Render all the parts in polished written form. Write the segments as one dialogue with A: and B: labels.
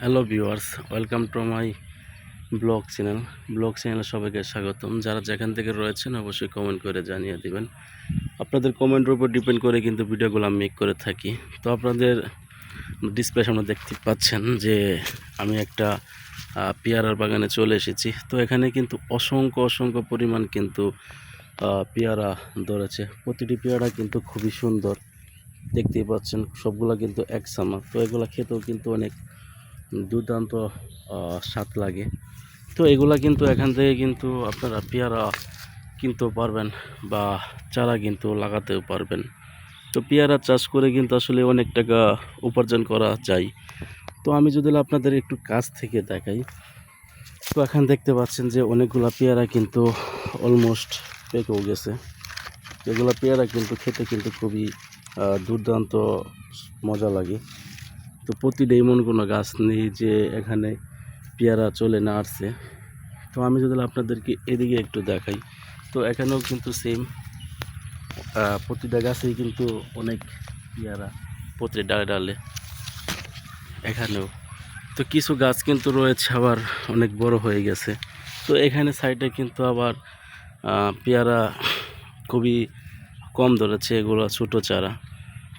A: Hello viewers, welcome to my blog চ্যানেলে সবাইকে স্বাগতম। যারা যেখান থেকে রয়েছেন অবশ্যই কমেন্ট করে জানিয়ে দিবেন। আপনাদের কমেন্টের উপর ডিপেন্ড করে কিন্তু ভিডিওগুলো আমি মেক করে থাকি। তো আপনাদের ডিসপ্লে সামনে দেখতে পাচ্ছেন যে আমি একটা পেয়ারার বাগানে চলে এসেছি। তো এখানে কিন্তু অসংখ্য পরিমাণ কিন্তু পেয়ারা ধরেছে। প্রতিটি পেয়ারা কিন্তু খুবই সুন্দর, দেখতেই পাচ্ছেন সবগুলা কিন্তু একসামা। তো এগুলা খেতেও কিন্তু অনেক দুর্দান্ত স্বাদ লাগে। তো এগুলা কিন্তু এখান থেকে কিন্তু আপনারা পেয়ারা কিনতেও পারবেন বা চারা কিন্তু লাগাতেও পারবেন। তো পেয়ারা চাষ করে কিন্তু আসলে অনেক টাকা উপার্জন করা যায়। তো আমি যদি আপনাদের একটু কাছ থেকে দেখাই, তো এখান দেখতে পাচ্ছেন যে অনেকগুলা পেয়ারা কিন্তু অলমোস্ট পেকেও গেছে। এগুলা পেয়ারা কিন্তু খেতে কিন্তু খুবই দুর্দান্ত মজা লাগে। তো প্রতিটা এমন কোনো গাছ নেই যে এখানে পেয়ারা চলে না আসছে। তো আমি যদি আপনাদেরকে এদিকে একটু দেখাই, তো এখানেও কিন্তু সেম প্রতিটা গাছেই কিন্তু অনেক পেয়ারা, প্রতি ডালে ডালে এখানেও। তো কিছু গাছ কিন্তু রয়েছে আবার অনেক বড় হয়ে গেছে। তো এখানে সাইডে কিন্তু আবার পেয়ারা খুবই কম ধরেছে, এগুলো ছোটো চারা।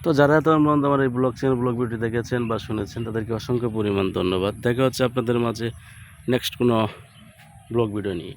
A: তো যারা এত আমার এই ব্লগ ভিডিও দেখেছেন বা শুনেছেন তাদেরকে অসংখ্য পরিমাণ ধন্যবাদ। দেখা হচ্ছে আপনাদের মাঝে নেক্সট কোনো ব্লগ ভিডিও নিয়ে।